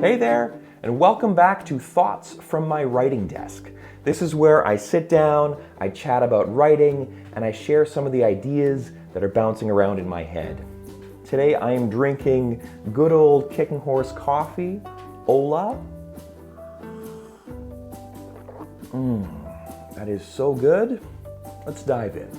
Hey there, and welcome back to Thoughts from My Writing Desk. This is where I sit down, I chat about writing, and I share some of the ideas that are bouncing around in my head. Today I am drinking good old Kicking Horse coffee, Ola. That is so good. Let's dive in.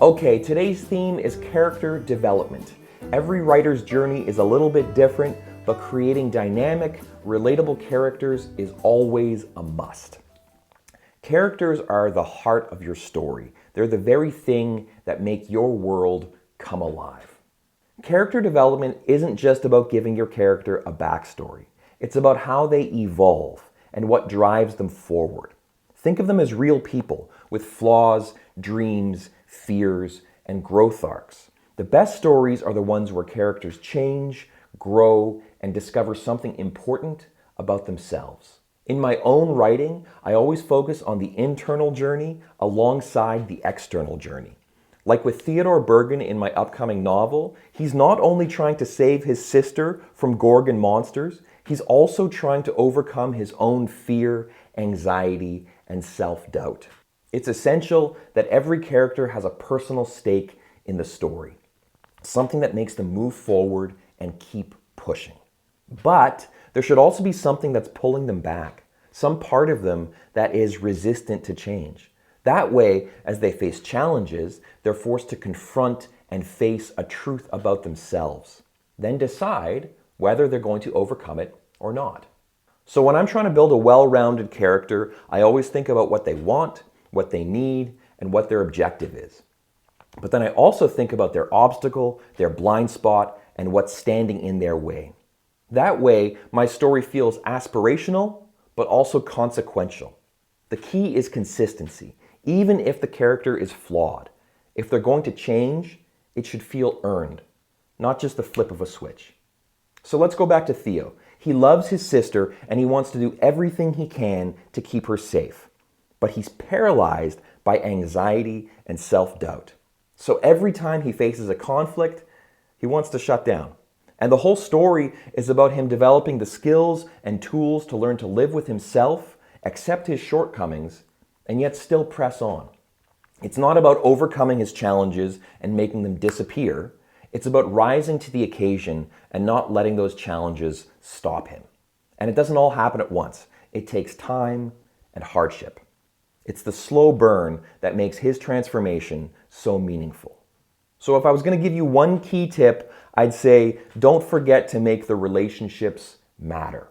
Okay, today's theme is character development. Every writer's journey is a little bit different, but creating dynamic, relatable characters is always a must. Characters are the heart of your story. They're the very thing that make your world come alive. Character development isn't just about giving your character a backstory. It's about how they evolve and what drives them forward. Think of them as real people with flaws, dreams, fears, and growth arcs. The best stories are the ones where characters change, grow, and discover something important about themselves. In my own writing, I always focus on the internal journey alongside the external journey. Like with Theodore Bergen in my upcoming novel, he's not only trying to save his sister from Gorgon monsters, he's also trying to overcome his own fear, anxiety, and self-doubt. It's essential that every character has a personal stake in the story, something that makes them move forward and keep pushing. But there should also be something that's pulling them back, some part of them that is resistant to change. That way, as they face challenges, they're forced to confront and face a truth about themselves, then decide whether they're going to overcome it or not. So when I'm trying to build a well-rounded character, I always think about what they want, what they need, and what their objective is. But then I also think about their obstacle, their blind spot, and what's standing in their way. That way, my story feels aspirational, but also consequential. The key is consistency. Even if the character is flawed, if they're going to change, it should feel earned, not just the flip of a switch. So let's go back to Theo. He loves his sister and he wants to do everything he can to keep her safe. But he's paralyzed by anxiety and self-doubt. So every time he faces a conflict, he wants to shut down. And the whole story is about him developing the skills and tools to learn to live with himself, accept his shortcomings, and yet still press on. It's not about overcoming his challenges and making them disappear. It's about rising to the occasion and not letting those challenges stop him. And it doesn't all happen at once. It takes time and hardship. It's the slow burn that makes his transformation so meaningful. So if I was going to give you one key tip, I'd say don't forget to make the relationships matter.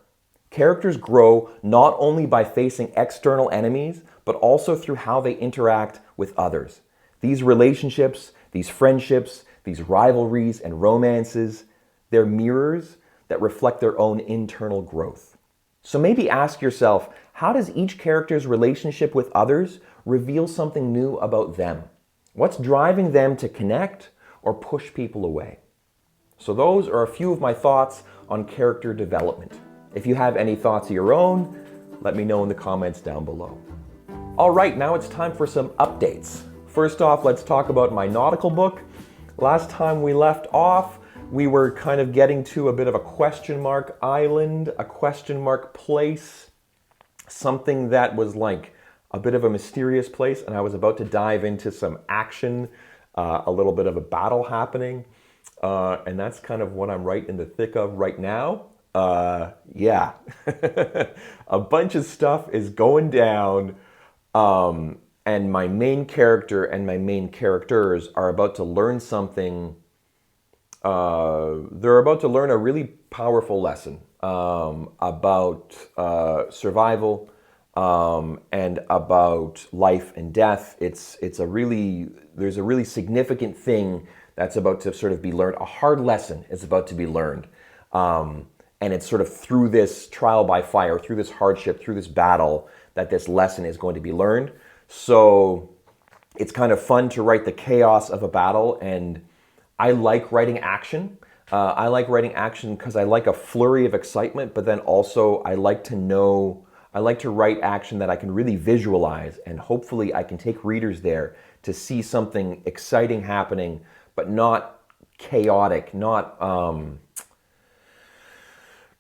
Characters grow not only by facing external enemies, but also through how they interact with others. These relationships, these friendships, these rivalries and romances, they're mirrors that reflect their own internal growth. So maybe ask yourself, how does each character's relationship with others reveal something new about them? What's driving them to connect or push people away? So those are a few of my thoughts on character development. If you have any thoughts of your own, let me know in the comments down below. All right, now it's time for some updates. First off, let's talk about my nautical book. Last time we left off, we were kind of getting to a bit of a question mark island, a question mark place, something that was like a bit of a mysterious place, and I was about to dive into some action, a little bit of a battle happening, and that's kind of what I'm right in the thick of right now. Yeah, a bunch of stuff is going down, and my main character and my main characters are about to learn something. They're about to learn a really powerful lesson about survival and about life and death. There's a really significant thing that's about to sort of be learned. A hard lesson is about to be learned. And it's sort of through this trial by fire, through this hardship, through this battle, that this lesson is going to be learned. So it's kind of fun to write the chaos of a battle, and I like writing action. I like writing action because I like a flurry of excitement, but then also I like to write action that I can really visualize, and hopefully I can take readers there to see something exciting happening, but not chaotic, not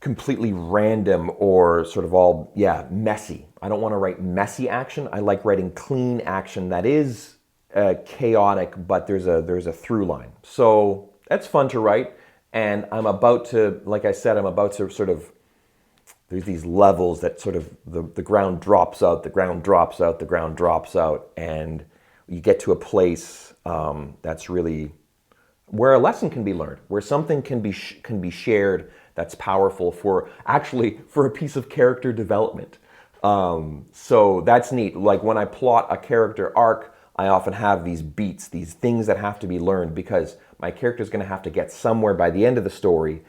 completely random or sort of all, yeah, messy. I don't want to write messy action. I like writing clean action that is chaotic, but there's a through line. So that's fun to write. And I'm about to, like I said, I'm about to sort of, there's these levels that sort of the ground drops out, the ground drops out, the ground drops out, and you get to a place that's really where a lesson can be learned, where something can be shared that's powerful for a piece of character development. So that's neat. Like when I plot a character arc, I often have these beats, these things that have to be learned because my character is going to have to get somewhere by the end of the story.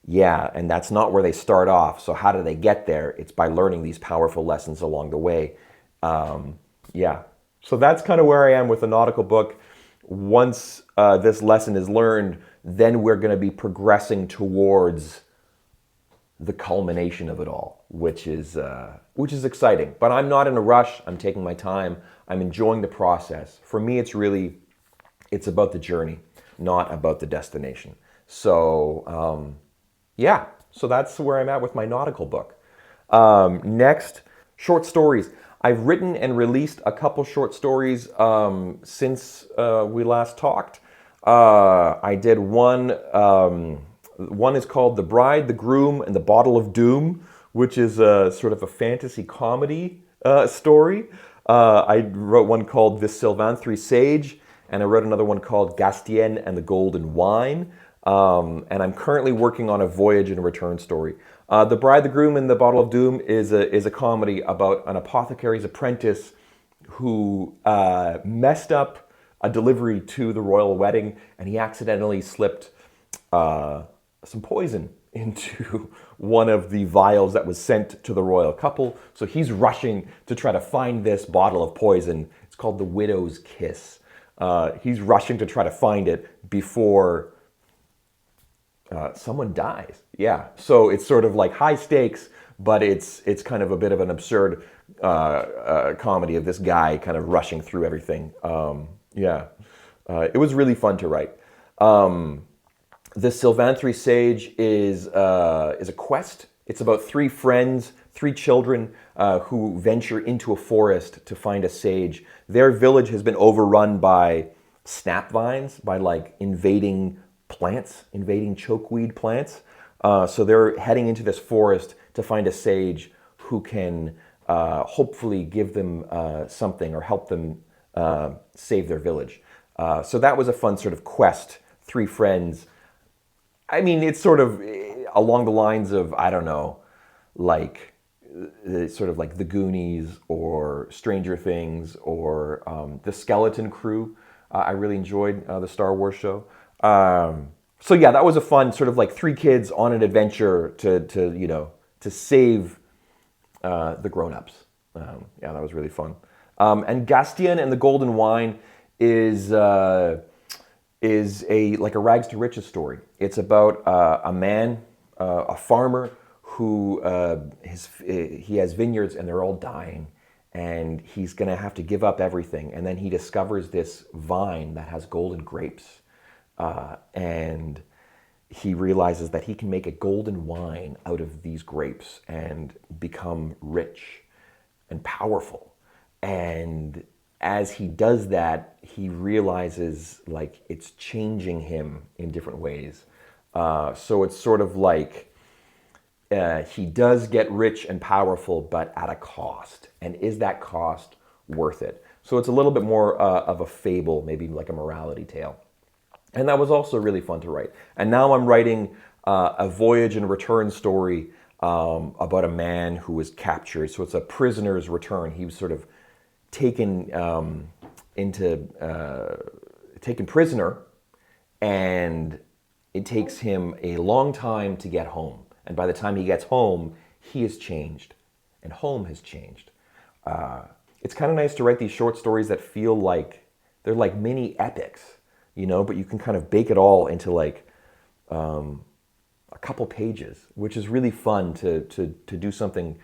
Yeah, and that's not where they start off. So how do they get there? It's by learning these powerful lessons along the way. Yeah, so that's kind of where I am with the nautical book. Once this lesson is learned, then we're going to be progressing towards the culmination of it all, which is exciting. But I'm not in a rush. I'm taking my time. I'm enjoying the process. For me, it's about the journey, not about the destination. So yeah, so that's where I'm at with my nautical book. Next, short stories. I've written and released a couple short stories since we last talked. I did one. One is called The Bride, the Groom, and the Bottle of Doom, which is sort of a fantasy comedy story. I wrote one called The Sylvanthry Sage, and I wrote another one called Gastien and the Golden Wine. And I'm currently working on a voyage and return story. The Bride, the Groom, and the Bottle of Doom is a comedy about an apothecary's apprentice who messed up a delivery to the royal wedding, and he accidentally slipped some poison into one of the vials that was sent to the royal couple. So he's rushing to try to find this bottle of poison. It's called the Widow's Kiss. He's rushing to try to find it before someone dies. Yeah, so it's sort of like high stakes, but it's kind of a bit of an absurd comedy of this guy kind of rushing through everything. Yeah, it was really fun to write. The Sylvanthry Sage is a quest. It's about three friends, three children who venture into a forest to find a sage. Their village has been overrun by snap vines, by like invading plants, invading chokeweed plants. So they're heading into this forest to find a sage who can hopefully give them something or help them save their village. So that was a fun sort of quest, three friends. I mean, it's sort of along the lines of, I don't know, like sort of like The Goonies or Stranger Things or The Skeleton Crew. I really enjoyed the Star Wars show. So yeah, that was a fun sort of like three kids on an adventure to save the grown-ups. Yeah, that was really fun. And Gastien and the Golden Wine is a rags to riches story. It's about a man, a farmer who he has vineyards and they're all dying, and he's going to have to give up everything. And then he discovers this vine that has golden grapes, and he realizes that he can make a golden wine out of these grapes and become rich and powerful. And as he does that, he realizes like it's changing him in different ways. So it's sort of like he does get rich and powerful, but at a cost. And is that cost worth it? So it's a little bit more of a fable, maybe like a morality tale. And that was also really fun to write. And now I'm writing a voyage and return story about a man who was captured. So it's a prisoner's return. He was sort of taken taken prisoner, and it takes him a long time to get home. And by the time he gets home, he has changed, and home has changed. It's kind of nice to write these short stories that feel like they're like mini epics, but you can kind of bake it all into like a couple pages, which is really fun to do something,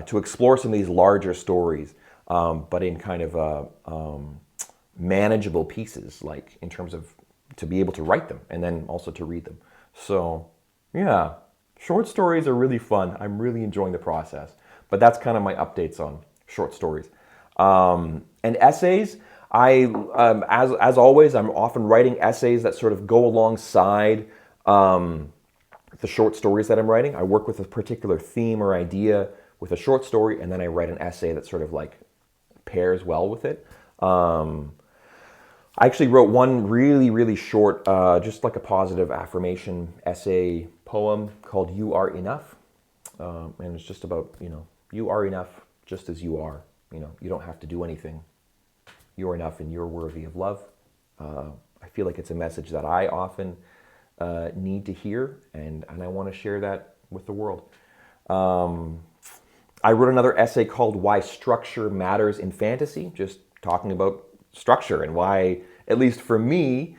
to explore some of these larger stories, but in kind of manageable pieces, like in terms of to be able to write them and then also to read them. So yeah, short stories are really fun. I'm really enjoying the process. But that's kind of my updates on short stories. And essays, as always, I'm often writing essays that sort of go alongside the short stories that I'm writing. I work with a particular theme or idea with a short story, and then I write an essay that sort of like pairs well with it. I actually wrote one really short, just like a positive affirmation essay poem called "You Are Enough," and it's just about, you are enough just as you are. You don't have to do anything. You're enough, and you're worthy of love. I feel like it's a message that I often need to hear, and I want to share that with the world. I wrote another essay called "Why Structure Matters in Fantasy," just talking about structure and why, at least for me,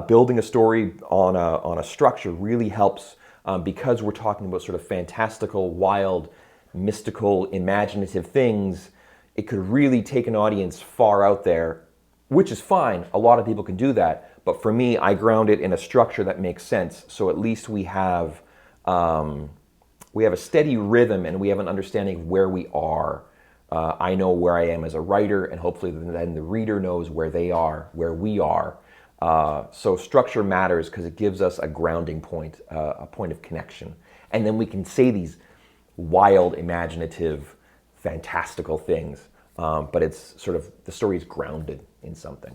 building a story on a structure really helps, because we're talking about sort of fantastical, wild, mystical, imaginative things. It could really take an audience far out there, which is fine. A lot of people can do that. But for me, I ground it in a structure that makes sense. So at least we have a steady rhythm, and we have an understanding of where we are. I know where I am as a writer, and hopefully then the reader knows where they are, where we are. So structure matters because it gives us a grounding point, a point of connection. And then we can say these wild, imaginative, fantastical things, but it's sort of, the story is grounded in something.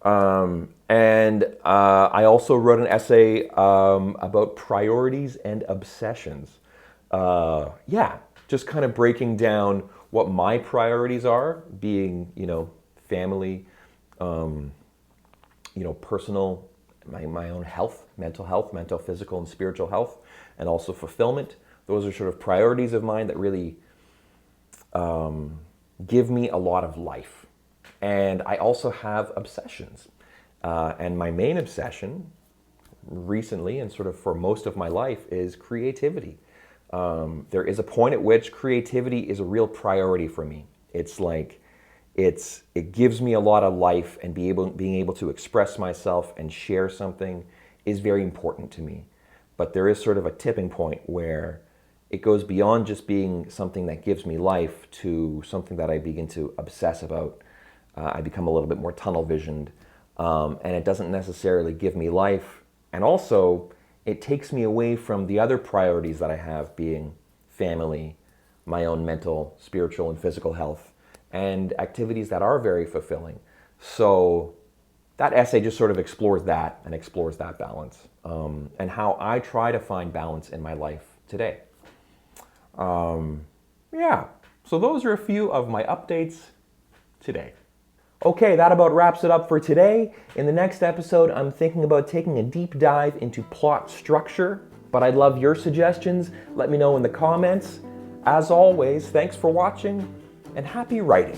And I also wrote an essay about priorities and obsessions. Just kind of breaking down what my priorities are, being, family, personal, my own health, mental, physical, and spiritual health, and also fulfillment. Those are sort of priorities of mine that really give me a lot of life. And I also have obsessions. And my main obsession recently, and sort of for most of my life, is creativity. There is a point at which creativity is a real priority for me. It's like, it gives me a lot of life, and being able to express myself and share something is very important to me. But there is sort of a tipping point where it goes beyond just being something that gives me life to something that I begin to obsess about. I become a little bit more tunnel visioned, and it doesn't necessarily give me life. And also, it takes me away from the other priorities that I have, being family, my own mental, spiritual, and physical health, and activities that are very fulfilling. So that essay just sort of explores that, and explores that balance, and how I try to find balance in my life today. So those are a few of my updates today. Okay, that about wraps it up for today. In the next episode, I'm thinking about taking a deep dive into plot structure, but I'd love your suggestions. Let me know in the comments. As always, thanks for watching, and happy writing.